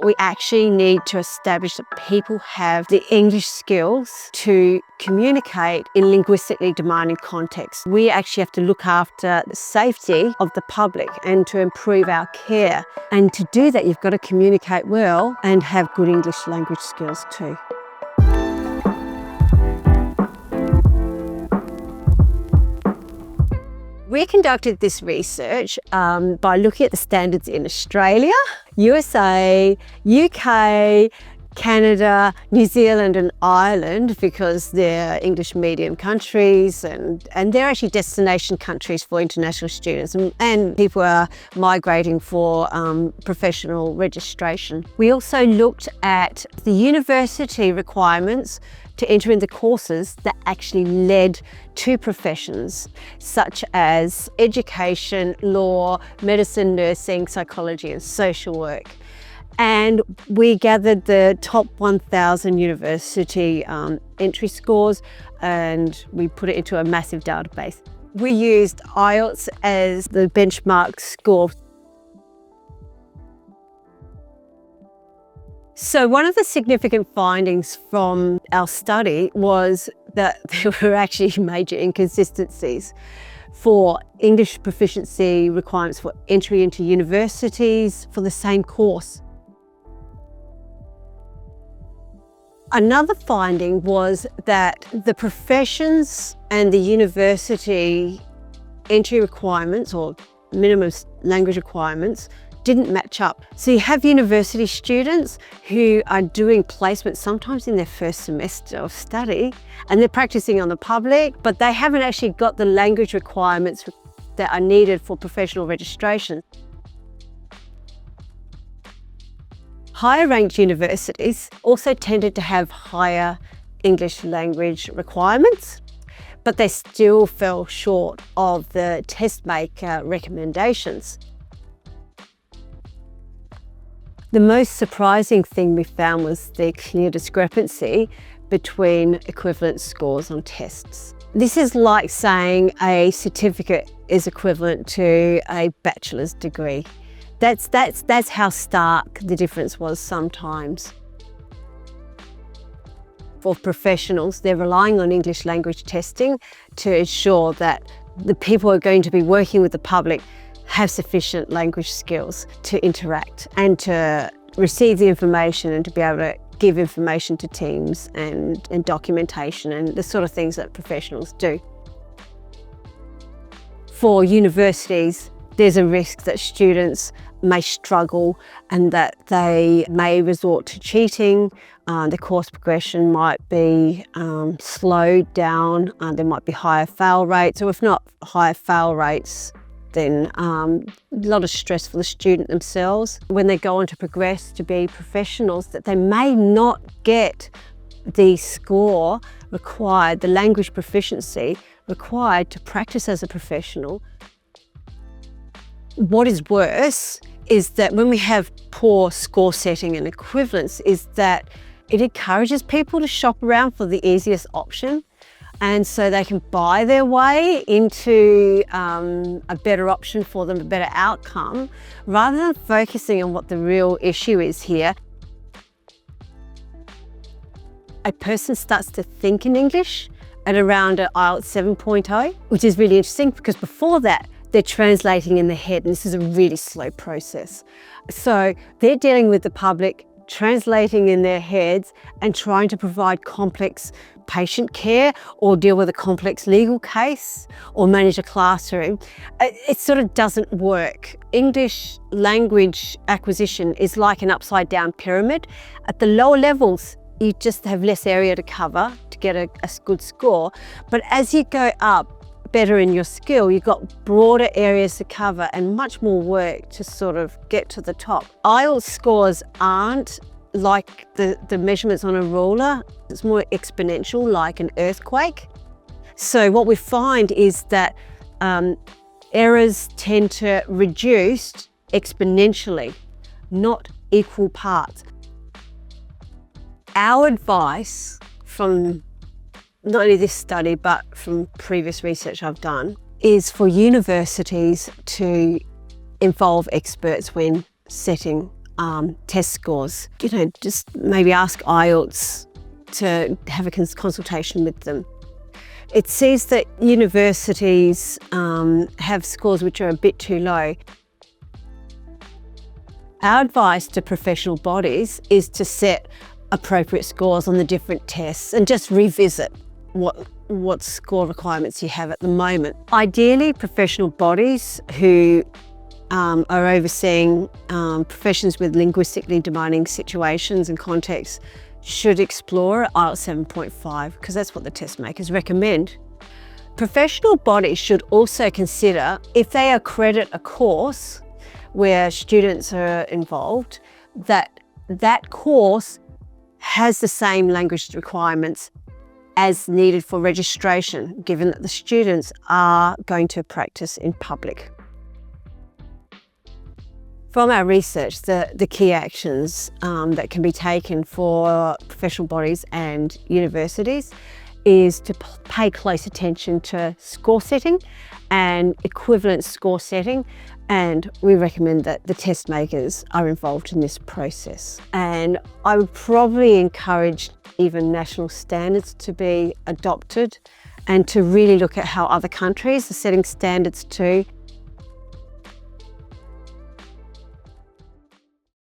We actually need to establish that people have the English skills to communicate in linguistically demanding contexts. We actually have to look after the safety of the public and to improve our care. And to do that, you've got to communicate well and have good English language skills too. We conducted this research by looking at the standards in Australia, USA, UK, Canada, New Zealand and Ireland, because they're English medium countries and they're actually destination countries for international students and people are migrating for professional registration. We also looked at the university requirements to enter in the courses that actually led to professions such as education, law, medicine, nursing, psychology and social work. And we gathered the top 1,000 university entry scores and we put it into a massive database. We used IELTS as the benchmark score. So one of the significant findings from our study was that there were actually major inconsistencies for English proficiency requirements for entry into universities for the same course. Another finding was that the professions and the university entry requirements or minimum language requirements didn't match up. So you have university students who are doing placements sometimes in their first semester of study and they're practicing on the public, but they haven't actually got the language requirements that are needed for professional registration. Higher ranked universities also tended to have higher English language requirements, but they still fell short of the test maker recommendations. The most surprising thing we found was the clear discrepancy between equivalent scores on tests. This is like saying a certificate is equivalent to a bachelor's degree. That's how stark the difference was sometimes. For professionals, they're relying on English language testing to ensure that the people who are going to be working with the public have sufficient language skills to interact and to receive the information and to be able to give information to teams and documentation and the sort of things that professionals do. For universities, there's a risk that students may struggle and that they may resort to cheating. The course progression might be slowed down. There might be higher fail rates, or if not higher fail rates, then a lot of stress for the student themselves. When they go on to progress to be professionals, that they may not get the score required, the language proficiency required to practice as a professional. What is worse is that when we have poor score setting and equivalence is that it encourages people to shop around for the easiest option. And so they can buy their way into a better option for them, a better outcome, rather than focusing on what the real issue is here. A person starts to think in English at around an IELTS 7.0, which is really interesting because before that, they're translating in their head, and this is a really slow process. So they're dealing with the public, translating in their heads and trying to provide complex patient care or deal with a complex legal case or manage a classroom. It sort of doesn't work. English language acquisition is like an upside down pyramid. At the lower levels, you just have less area to cover to get a good score. But as you go up better in your skill, you've got broader areas to cover and much more work to sort of get to the top. IELTS scores aren't like the measurements on a ruler. It's more exponential, like an earthquake. So what we find is that errors tend to reduce exponentially, not equal parts. Our advice from not only this study, but from previous research I've done, is for universities to involve experts when setting test scores. Just maybe ask IELTS to have a consultation with them. It sees that universities have scores which are a bit too low. Our advice to professional bodies is to set appropriate scores on the different tests and just revisit what score requirements you have at the moment. Ideally, professional bodies who are overseeing professions with linguistically demanding situations and contexts should explore IELTS 7.5 because that's what the test makers recommend. Professional bodies should also consider if they accredit a course where students are involved, that course has the same language requirements as needed for registration, given that the students are going to practice in public. From our research, the key actions that can be taken for professional bodies and universities is to pay close attention to score setting and equivalent score setting, and we recommend that the test makers are involved in this process. And I would probably encourage even national standards to be adopted and to really look at how other countries are setting standards too.